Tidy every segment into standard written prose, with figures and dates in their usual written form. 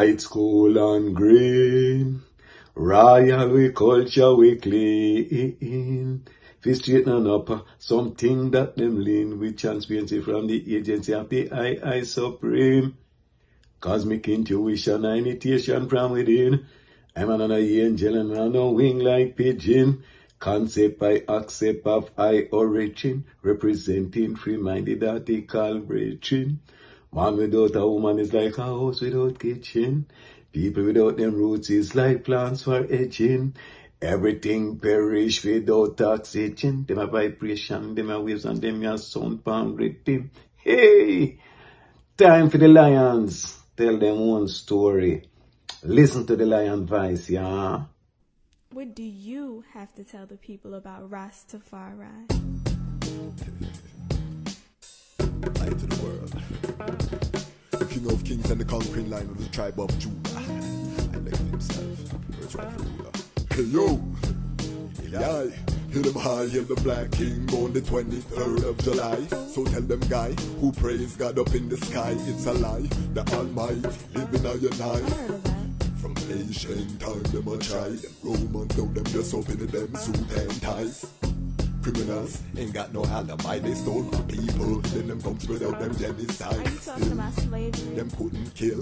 It's cool and green. Royal we culture we clean. Fi straighten up something that them lean with transparency from the agency of the I Supreme. Cosmic intuition and initiation from within. I'm another angel and on a wing like pigeon. Concept I accept of I origin. Representing free-minded article breaching. Man without a woman is like a house without kitchen. People without them roots is like plants for edging. Everything perish without oxygen. Them a vibration, them a waves, and them a sound palm rhythm. Hey! Time for the lions. Tell them one story. Listen to the lion voice, yeah? What do you have to tell the people about Rastafari? Light to the world. The king of kings and the conquering line of the tribe of Judah. I left himself. Where's my ruler? Hey yo! Yeah. Hear them high, hear the black king on the 23rd of July. So tell them guy who praise God up in the sky, it's a lie. The Almighty living on your night. From ancient time them a try. Them Romans know them just open to them suit and ties. Criminals ain't got no alibi, they stole my people. Then them come without them genocide. Are you talking about slavery? Them couldn't kill.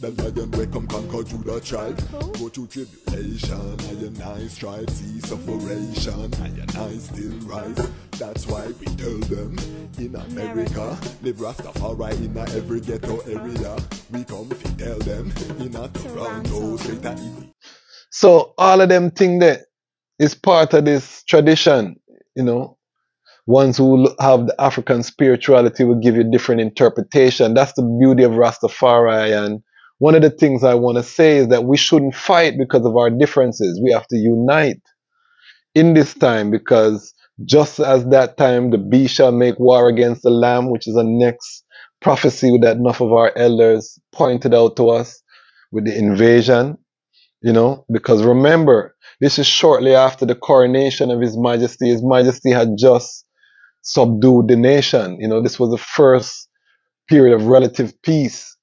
The lion will come conquer Judah tribe. Who? Go through tribulation, and I strive, see sufferation, and I still rise. That's why we tell them in America, live Rastafari in every ghetto area. We come if you tell them in a Toronto, straight to Ethiopia. So all of them think that is part of this tradition, you know. Ones who have the African spirituality will give you different interpretation. That's the beauty of Rastafari. And one of the things I want to say is that we shouldn't fight because of our differences. We have to unite in this time, because just as that time the beast shall make war against the lamb, which is a next prophecy that enough of our elders pointed out to us with the invasion, you know, because remember, this is shortly after the coronation of His Majesty. His Majesty had just subdued the nation. You know, this was the first period of relative peace,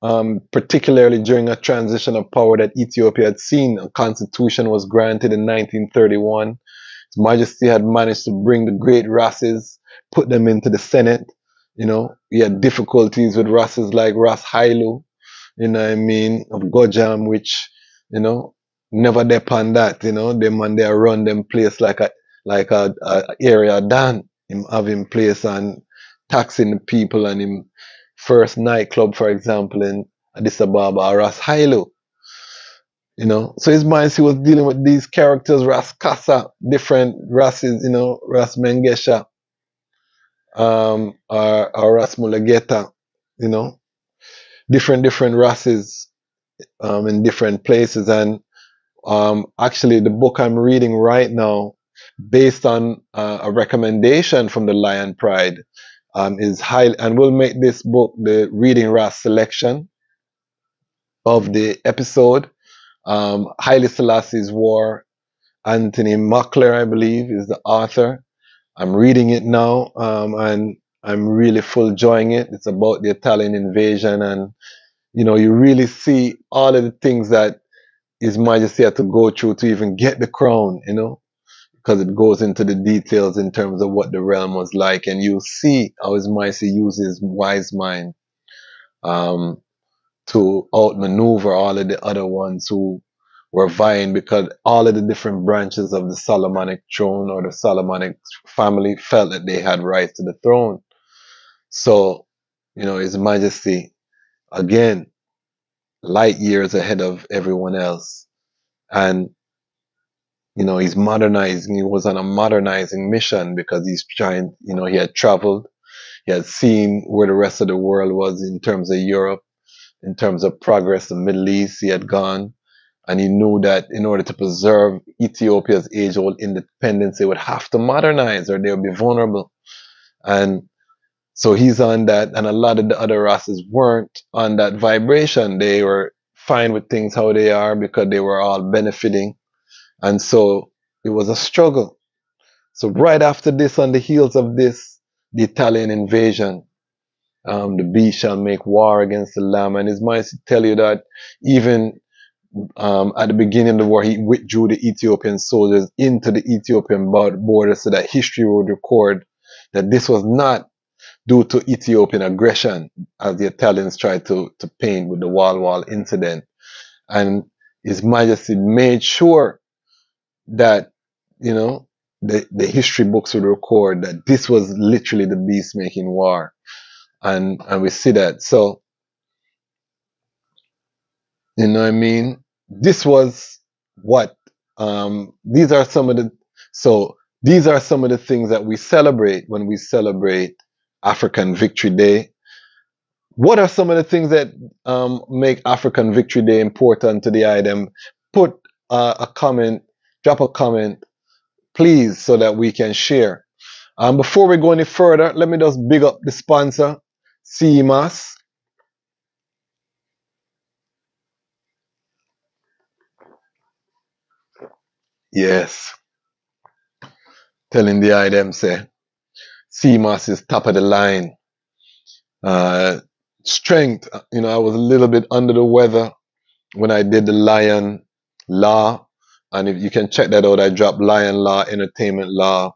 particularly during a transition of power that Ethiopia had seen. A constitution was granted in 1931. His Majesty had managed to bring the great Rastas, put them into the Senate. You know, he had difficulties with Rastas like Ras Haile, you know what I mean, of Gojam, which, you know, never depend that, you know, them and they run them place like a area done. Him having place and taxing the people, and him first nightclub, for example, in Addis Ababa, Ras Haile. You know, so His Majesty was dealing with these characters, Ras Kassa, different races, you know, Ras Mengesha, or Ras Mulageta, you know, different races, in different places. And actually the book I'm reading right now, based on a recommendation from the Lion Pride, is Haile, and we'll make this book the reading Ras selection of the episode. Haile Selassies War. Anthony Mockler, I believe, is the author. I'm reading it now, and I'm really full enjoying it. It's about the Italian invasion, and you know, you really see all of the things that His Majesty had to go through to even get the crown, you know, because it goes into the details in terms of what the realm was like, and you see how His Majesty uses wise mind to outmaneuver all of the other ones who were vying, because all of the different branches of the Solomonic throne or the Solomonic family felt that they had rights to the throne. So, you know, His Majesty, again, light years ahead of everyone else. And, you know, he's modernizing. He was on a modernizing mission, because he's trying, you know, he had traveled. He had seen where the rest of the world was in terms of Europe, in terms of progress, the Middle East. He had gone, and he knew that in order to preserve Ethiopia's age-old independence, they would have to modernize or they would be vulnerable. And so he's on that, and a lot of the other Rastas weren't on that vibration. They were fine with things how they are because they were all benefiting. And so it was a struggle. So right after this, on the heels of this, the Italian invasion, The beast shall make war against the lamb. And his mind tell you that even at the beginning of the war, he withdrew the Ethiopian soldiers into the Ethiopian border so that history would record that this was not due to Ethiopian aggression, as the Italians tried to paint with the Wall incident. And His Majesty made sure that, you know, the history books would record that this was literally the beast making war. And we see that. So, you know what I mean? This was what, these are some of the things that we celebrate when we celebrate African Victory Day. What are some of the things that make African Victory Day important to the item? Put a comment, drop a comment, please, so that we can share. Before we go any further, let me just big up the sponsor, CMAS. Yes, telling the item say CMAS is top of the line. Strength, you know, I was a little bit under the weather when I did the Lion Law, and if you can check that out, I drop Lion Law Entertainment Law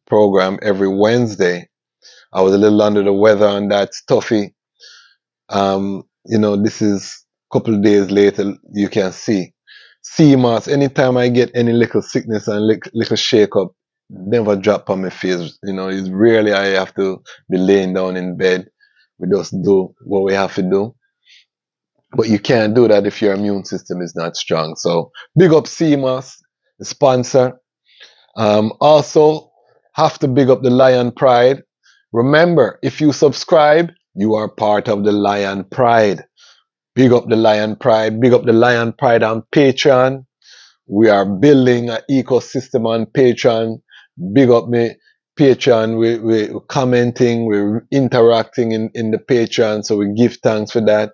program every Wednesday. I was a little under the weather on that stuffy. You know, this is a couple of days later, you can see. CMAS, anytime I get any little sickness and little shake up, never drop on my face. You know, it's rarely I have to be laying down in bed. We just do what we have to do. But you can't do that if your immune system is not strong. So big up CMAS, the sponsor. Also, have to big up the Lion Pride. Remember, if you subscribe, you are part of the Lion Pride. Big up the Lion Pride. Big up the Lion Pride on Patreon. We are building an ecosystem on Patreon. Big up me Patreon. We're commenting, we're interacting in the Patreon. So we give thanks for that.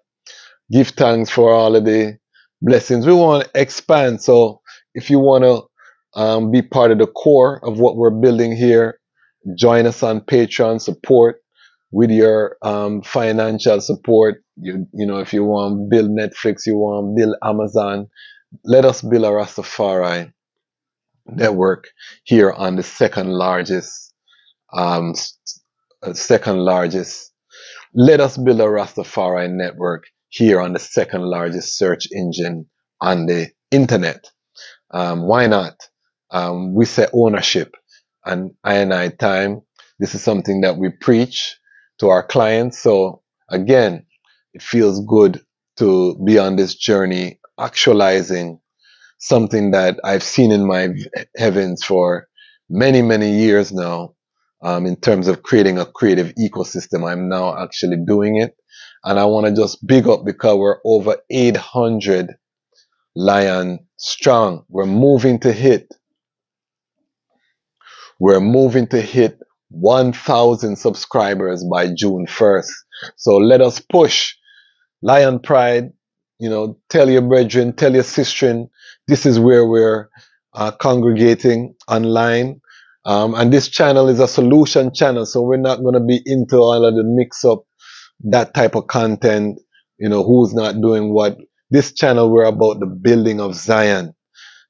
Give thanks for all of the blessings. We want to expand. So if you want to be part of the core of what we're building here, join us on Patreon, support with your financial support. You know, if you want to build Netflix, you want to build Amazon, let us build a Rastafari network here on the second largest. Let us build a Rastafari network here on the second largest search engine on the internet. Why not? We say ownership, and I time. This is something that we preach to our clients. So again, it feels good to be on this journey, actualizing something that I've seen in my heavens for many, many years now. In terms of creating a creative ecosystem, I'm now actually doing it. And I want to just big up because we're over 800 Lion strong. We're moving to hit 1,000 subscribers by June 1st. So let us push. Lion Pride, you know, tell your brethren, tell your sistren, this is where we're congregating online. And this channel is a solution channel, so we're not going to be into all of the mix up, that type of content, you know, who's not doing what. This channel, we're about the building of Zion.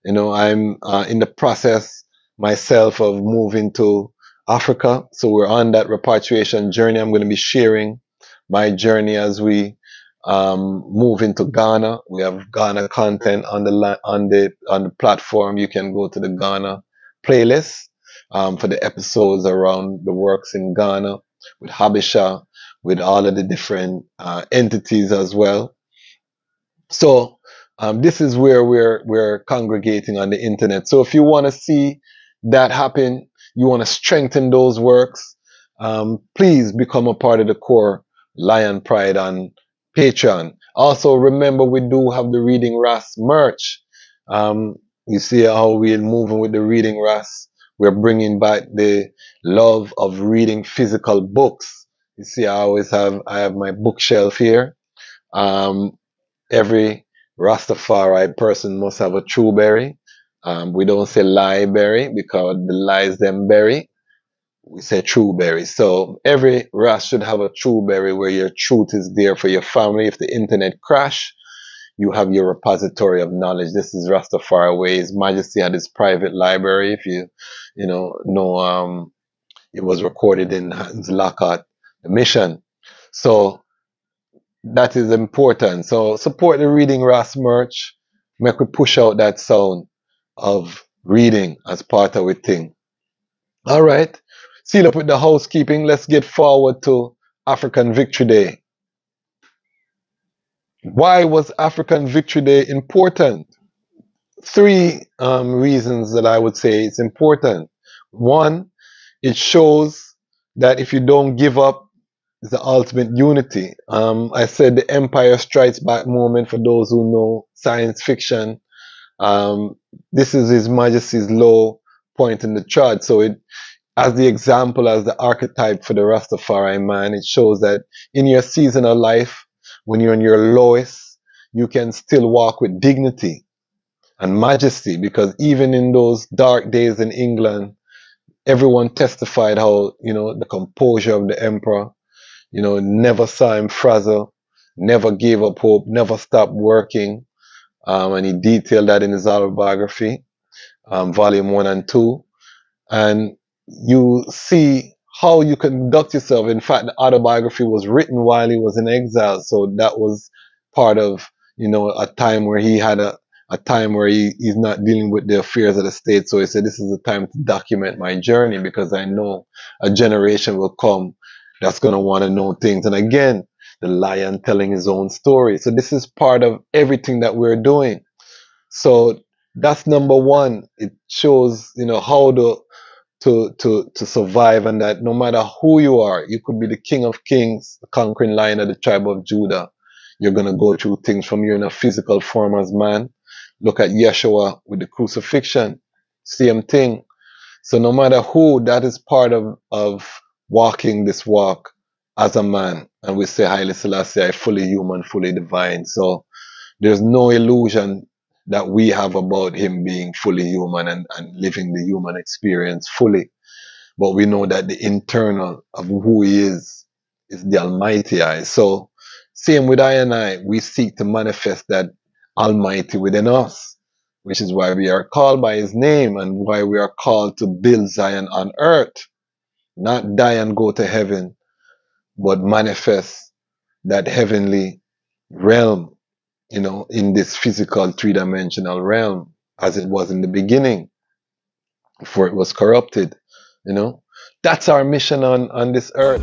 You know, I'm in the process myself of moving to Africa. So we're on that repatriation journey. I'm going to be sharing my journey as we move into Ghana. We have Ghana content on the platform. You can go to the Ghana playlist for the episodes around the works in Ghana with Habisha, with all of the different entities as well. So this is where we're congregating on the internet. So if you want to see that happen, you want to strengthen those works, please become a part of the core Lion Pride on Patreon. Also, remember we do have the Reading Ras merch. You see how we're moving with the Reading Ras. We're bringing back the love of reading physical books. You see, I have my bookshelf here. Every Rastafari person must have a true berry. We don't say lie berry because the lies them berry. we say true berry. So every Ras should have a true berry where your truth is there for your family. If the internet crash, you have your repository of knowledge. This is Rastafari way. His Majesty had his private library. If you know, it was recorded in Hans Lockhart, the mission. So that is important. So support the Reading Ras merch. Make we push out that sound of reading as part of a thing. All right. Seal up with the housekeeping. Let's get forward to African Victory Day. Why was African Victory Day important? Three reasons that I would say it's important. One, it shows that if you don't give up, it's the ultimate unity. I said the Empire Strikes Back moment, for those who know science fiction. This is His Majesty's low point in the chart. So it, as the example, as the archetype for the Rastafari man, it shows that in your season of life, when you're in your lowest, you can still walk with dignity and majesty, because even in those dark days in England, everyone testified how, you know, the composure of the emperor, you know, never saw him frazzle, never gave up hope, never stopped working. And he detailed that in his autobiography, volume 1 and 2. And you see how you conduct yourself. In fact, the autobiography was written while he was in exile. So that was part of, you know, a time where he had a time where he's not dealing with the affairs of the state. So he said, this is the time to document my journey, because I know a generation will come that's going to want to know things. And again, the lion telling his own story. So this is part of everything that we're doing. So that's number one. It shows, you know, how to survive, and that no matter who you are, you could be the King of Kings, the conquering lion of the tribe of Judah. You're going to go through things from you're in a physical form as man. Look at Yeshua with the crucifixion. Same thing. So no matter who, that is part of walking this walk as a man. And we say Haile Selassie, fully human, fully divine. So there's no illusion that we have about him being fully human and living the human experience fully. But we know that the internal of who he is the Almighty I. So same with I and I, we seek to manifest that Almighty within us, which is why we are called by his name and why we are called to build Zion on earth. Not die and go to heaven, but manifest that heavenly realm, you know, in this physical three-dimensional realm, as it was in the beginning, before it was corrupted, you know. That's our mission on this earth.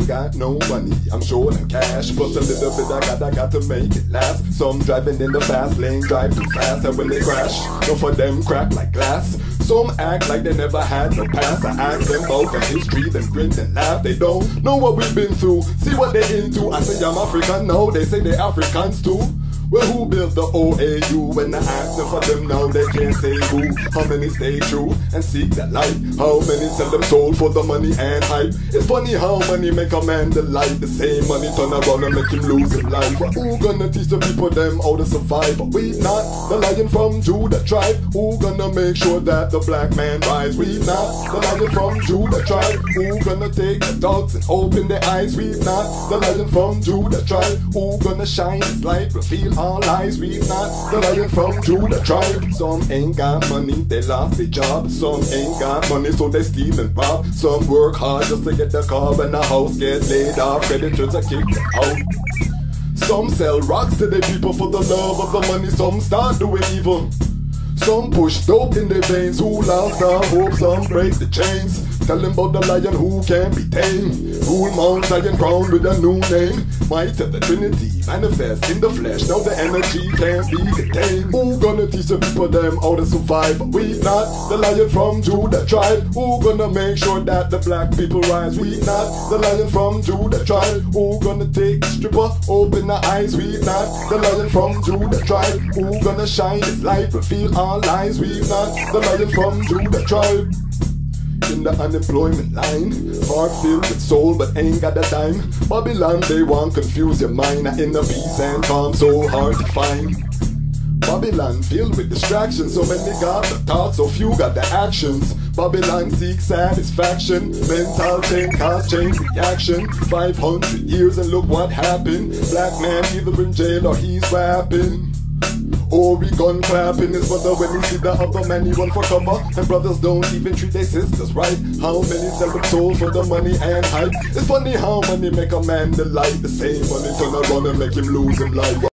Got no money, I'm short on cash, plus a little bit I got to make it last. Some driving in the fast lane, drive too fast, and when they crash, none for them crack like glass. Some act like they never had no past. I ask them about the history, them grin and laugh. They don't know what we've been through, see what they into. I say I'm African, no, they say they're Africans too. Well, who built the OAU? When I ask them for them now, they can't say who. How many stay true and seek that light? How many sell them soul for the money and hype? It's funny how money make a man delight. The same money turn around and make him lose his life. But who gonna teach the people them how to survive? But we not the lion from Judah tribe. Who gonna make sure that the black man rise? We not the lion from Judah tribe. Who gonna take the dogs and open their eyes? We not the lion from Judah tribe. Who gonna shine his light, reveal all lies? We not the lion from Judah tribe. Some ain't got money, they lost their job. Some ain't got money, so they steal and rob. Some work hard just to get the car when the house get laid off. Creditors are kicked out. Some sell rocks to the people for the love of the money. Some start doing evil. Some push dope in their veins. Who lost our hope? Some break the chains. Tell them about the lion who can't be tamed. Rule Mount Zion crowned with a new name. Might of the Trinity manifest in the flesh. Now the energy can't be contained. Who gonna teach the people them how to survive? We not the lion from Judah tribe. Who gonna make sure that the black people rise? We not the lion from Judah tribe. Who gonna take the stripper, open the eyes? We not the lion from Judah tribe. Who gonna shine his light, reveal our lies? We not the lion from Judah tribe. in the unemployment line. Heart filled with soul but ain't got a dime. Babylon, they want confuse your mind. In the peace and calm, so hard to find. Babylon filled with distractions, so many got the thoughts, so few got the actions. Babylon seeks satisfaction, mental change, cause change reaction. 500 years and look what happened. Black man either in jail or he's rapping. Oregon clapping his brother when he see the other man, he run for cover. And brothers don't even treat their sisters right. How many sell them souls for the money and hype? It's funny how money make a man delight. The same money turn around and make him lose his life.